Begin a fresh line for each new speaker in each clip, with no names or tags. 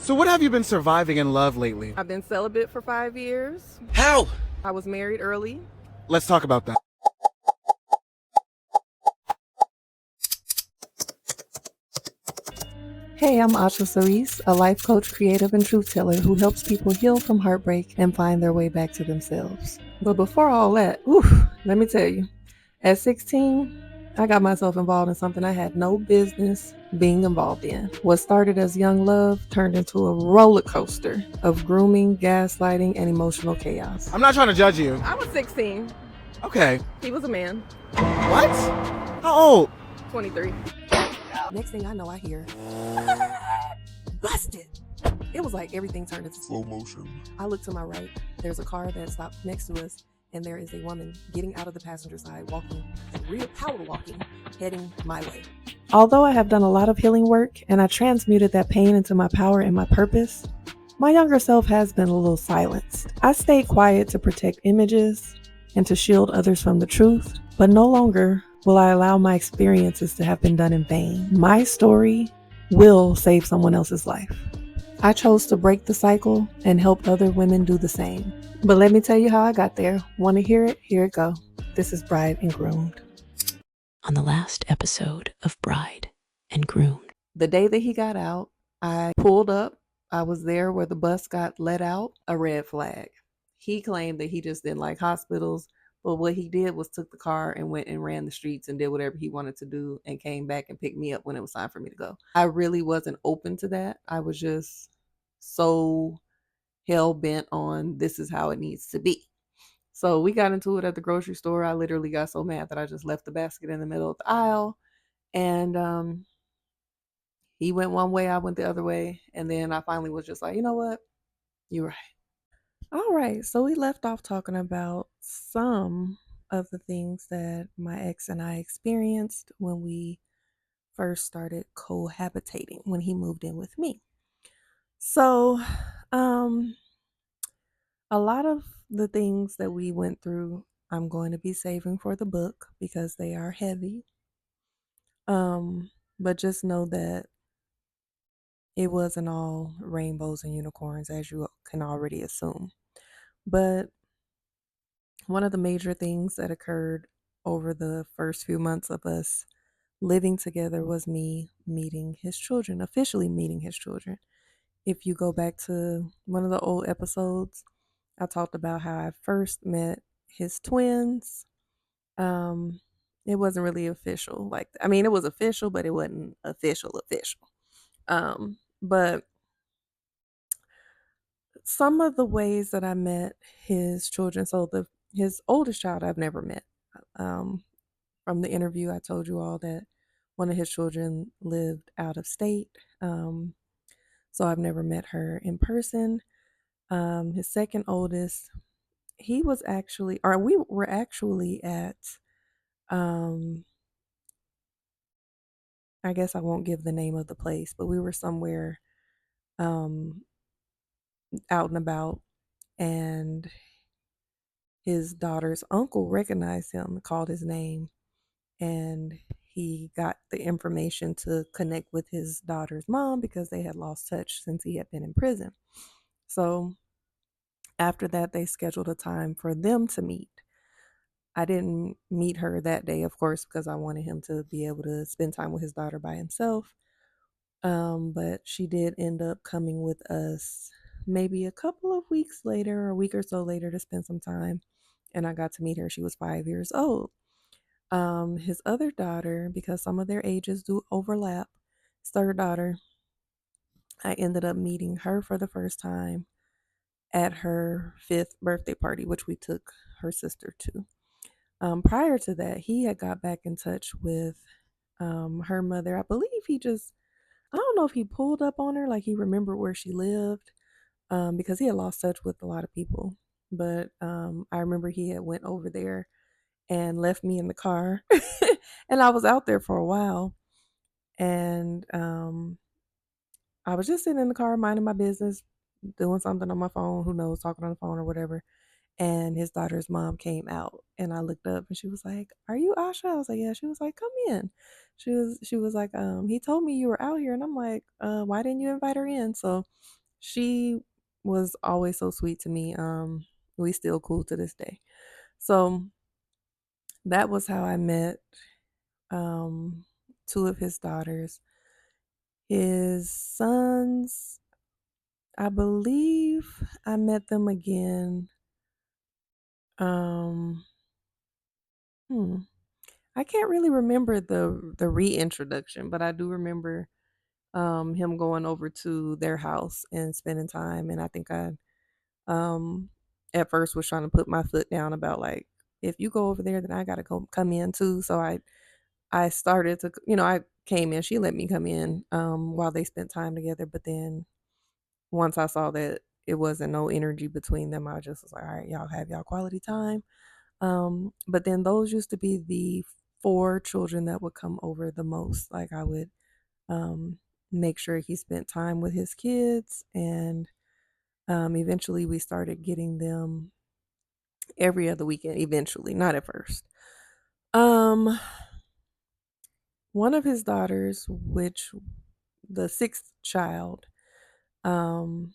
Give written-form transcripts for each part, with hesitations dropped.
So what have you been surviving in love lately?
I've been celibate for 5 years.
How?
I was married early.
Let's talk about that.
Hey, I'm Asha Cerise, a life coach, creative, and truth teller who helps people heal from heartbreak and find their way back to themselves. But before all that, let me tell you, at 16, I got myself involved in something I had no business being involved in. What started as young love turned into a roller coaster of grooming, gaslighting, and emotional chaos.
I'm not trying to judge you.
I was 16.
Okay.
He was a man.
What? How old?
23.
Next thing I know, I hear, busted. It was like everything turned into
slow motion.
I look to my right. There's a car that stopped next to us, and there is a woman getting out of the passenger side, walking, real power walking, heading my way. Although I have done a lot of healing work and I transmuted that pain into my power and my purpose, my younger self has been a little silenced. I stayed quiet to protect images and to shield others from the truth, but no longer will I allow my experiences to have been done in vain. My story will save someone else's life. I chose to break the cycle and help other women do the same. But let me tell you how I got there. Want to hear it? Here it go. This is Bride and Groomed.
On the last episode of Bride and Groomed.
The day that he got out, I pulled up. I was there where the bus got let out, a red flag. He claimed that he just didn't like hospitals, but what he did was took the car and went and ran the streets and did whatever he wanted to do and came back and picked me up when it was time for me to go. I really wasn't open to that. I was just so hell bent on this is how it needs to be. So we got into it at the grocery store. I literally got so mad that I just left the basket in the middle of the aisle. And he went one way, I went the other way. And then I finally was just like, you know what? You're right. All right. So we left off talking about some of the things that my ex and I experienced when we first started cohabitating, when he moved in with me. So, a lot of the things that we went through, I'm going to be saving for the book because they are heavy. But just know that it wasn't all rainbows and unicorns, as you can already assume. But one of the major things that occurred over the first few months of us living together was me meeting his children, officially meeting his children. If you go back to one of the old episodes, I talked about how I first met his twins. It wasn't really official. It was official, but it wasn't official. But some of the ways that I met his children, so his oldest child I've never met. From the interview, I told you all that one of his children lived out of state. So I've never met her in person. His second oldest, we were actually at, I guess I won't give the name of the place, but we were somewhere um, out and about, and his daughter's uncle recognized him, called his name, and he got the information to connect with his daughter's mom because they had lost touch since he had been in prison. So after that, they scheduled a time for them to meet. I didn't meet her that day, of course, because I wanted him to be able to spend time with his daughter by himself. But she did end up coming with us maybe a couple of weeks later, or a week or so later, to spend some time. And I got to meet her. She was 5 years old. His other daughter, because some of their ages do overlap, his third daughter, I ended up meeting her for the first time at her 5th birthday party, which we took her sister to. Prior to that, he had got back in touch with her mother. I believe I don't know if he pulled up on her, like he remembered where she lived, because he had lost touch with a lot of people. But I remember he had went over there and left me in the car. And I was out there for a while. And I was just sitting in the car minding my business, doing something on my phone, who knows, talking on the phone or whatever. and his daughter's mom came out, and I looked up and she was like, "Are you Asha?" I was like, "Yeah." She was like, "Come in." She was like, "He told me you were out here." And I'm like, "Why didn't you invite her in?" So she was always so sweet to me. We still cool to this day. So that was how I met um two of his daughters. His sons, I believe I met them again. Um hmm, I can't really remember the reintroduction, but I do remember him going over to their house and spending time. And I think I um at first was trying to put my foot down about like, if you go over there then I gotta go come in too. So I started to, I came in, she let me come in while they spent time together. But then once I saw that it wasn't no energy between them, I just was like, all right, y'all have y'all quality time. But then those used to be the four children that would come over the most. Like I would um make sure he spent time with his kids, and eventually we started getting them every other weekend, eventually, not at first. Um one of his daughters, which the sixth child, um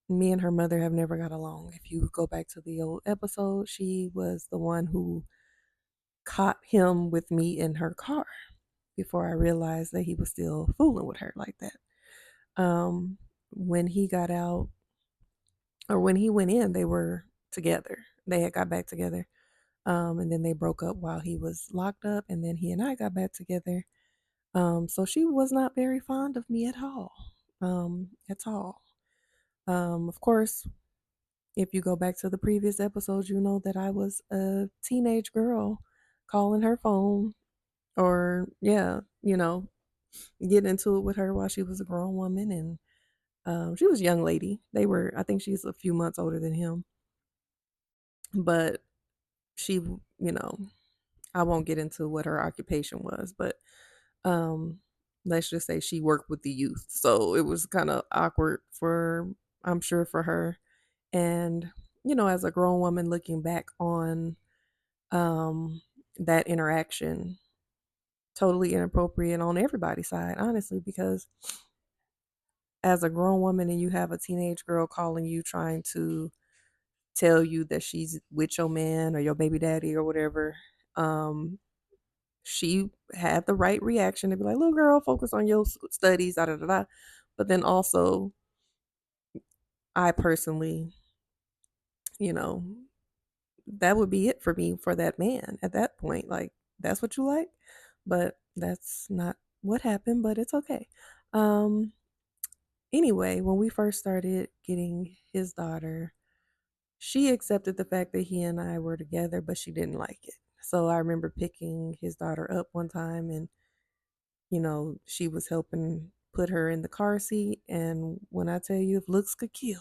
me and her mother have never got along. If you go back to the old episode, she was the one who caught him with me in her car before I realized that he was still fooling with her like that. When he got out, or when he went in, they were together. They had got back together. And then they broke up while he was locked up, and then he and I got back together. So she was not very fond of me at all. At all. Of course, if you go back to the previous episodes, you know that I was a teenage girl calling her phone, or yeah, getting into it with her while she was a grown woman. And she was a young lady. I think she's a few months older than him. But she, I won't get into what her occupation was, but um, let's just say she worked with the youth. So it was kind of awkward I'm sure, for her. And, as a grown woman looking back on that interaction, totally inappropriate on everybody's side, honestly, because as a grown woman and you have a teenage girl calling you trying to tell you that she's with your man or your baby daddy or whatever, um, she had the right reaction to be like, little girl, focus on your studies, da da da da. But then also, I personally, you know, that would be it for me for that man at that point. Like, that's what you like? But that's not what happened, but it's okay. Um, anyway, when we first started getting his daughter, she accepted the fact that he and I were together, but she didn't like it. So I remember picking his daughter up one time, and she was helping put her in the car seat. And when I tell you, if looks could kill,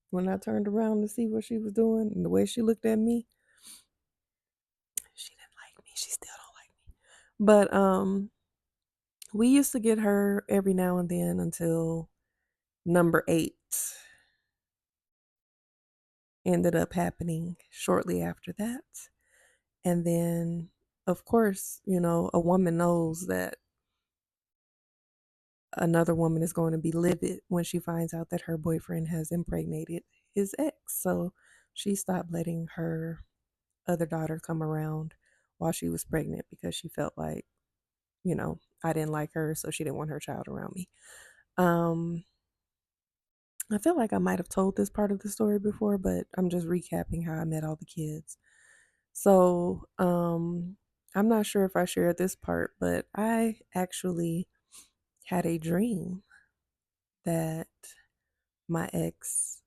when I turned around to see what she was doing and the way she looked at me, she didn't like me. She still don't like me. But we used to get her every now and then until number 8 ended up happening shortly after that. And then, of course, a woman knows that another woman is going to be livid when she finds out that her boyfriend has impregnated his ex. So she stopped letting her other daughter come around while she was pregnant because she felt like, I didn't like her, so she didn't want her child around me. Um, I feel like I might have told this part of the story before, but I'm just recapping how I met all the kids. So, I'm not sure if I shared this part, but I actually had a dream that my ex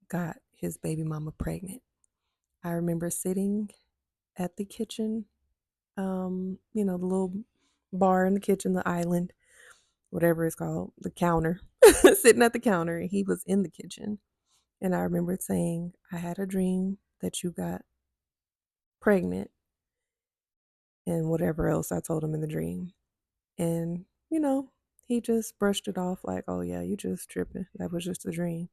got his baby mama pregnant. I remember sitting at the kitchen, the little bar in the kitchen, the island, whatever it's called, the counter, sitting at the counter, and he was in the kitchen. And I remember saying, I had a dream that you got pregnant, and whatever else I told him in the dream. And, he just brushed it off like, oh, yeah, you just tripping. That was just a dream.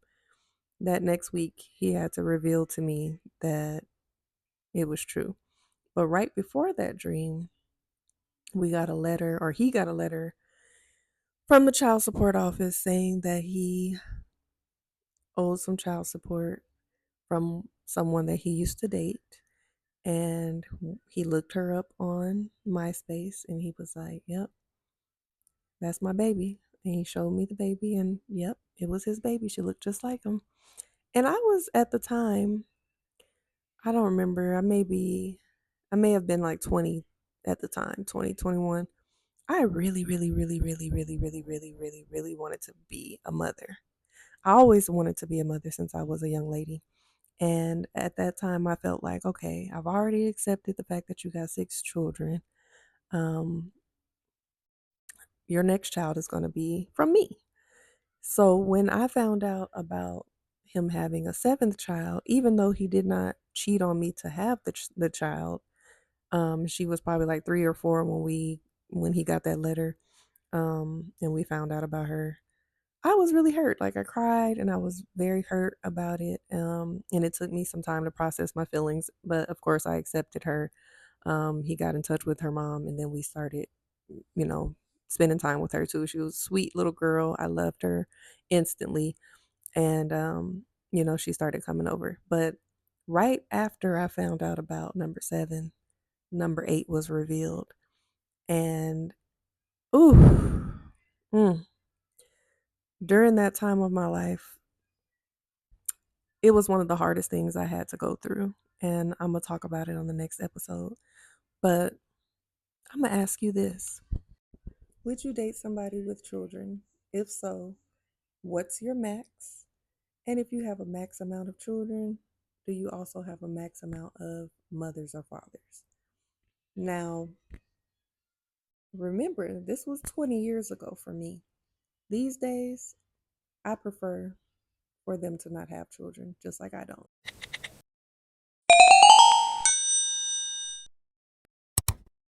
that next week, he had to reveal to me that it was true. But right before that dream, we got a letter, or he got a letter from the child support office saying that he owed some child support from someone that he used to date. And he looked her up on MySpace and he was like, yep, that's my baby. And he showed me the baby, and yep, it was his baby. She looked just like him. And I was at the time, I don't remember, I may have been like 20 at the time, 20, 21. I really, really, really, really, really, really, really, really, really wanted to be a mother. I always wanted to be a mother since I was a young lady. And at that time, I felt like, okay, I've already accepted the fact that you got 6 children. Um, your next child is going to be from me. So when I found out about him having a 7th child, even though he did not cheat on me to have the child, she was probably like 3 or 4 when he got that letter, and we found out about her. I was really hurt. Like, I cried and I was very hurt about it. And it took me some time to process my feelings, but of course I accepted her. He got in touch with her mom, and then we started, you know, spending time with her too. She was a sweet little girl. I loved her instantly. And she started coming over. But right after I found out about number 7, number 8 was revealed. And ooh, mm, during that time of my life, it was one of the hardest things I had to go through. And I'm going to talk about it on the next episode. But I'm going to ask you this. Would you date somebody with children? If so, what's your max? And if you have a max amount of children, do you also have a max amount of mothers or fathers? Now, remember, this was 20 years ago for me. These days, I prefer for them to not have children, just like I don't.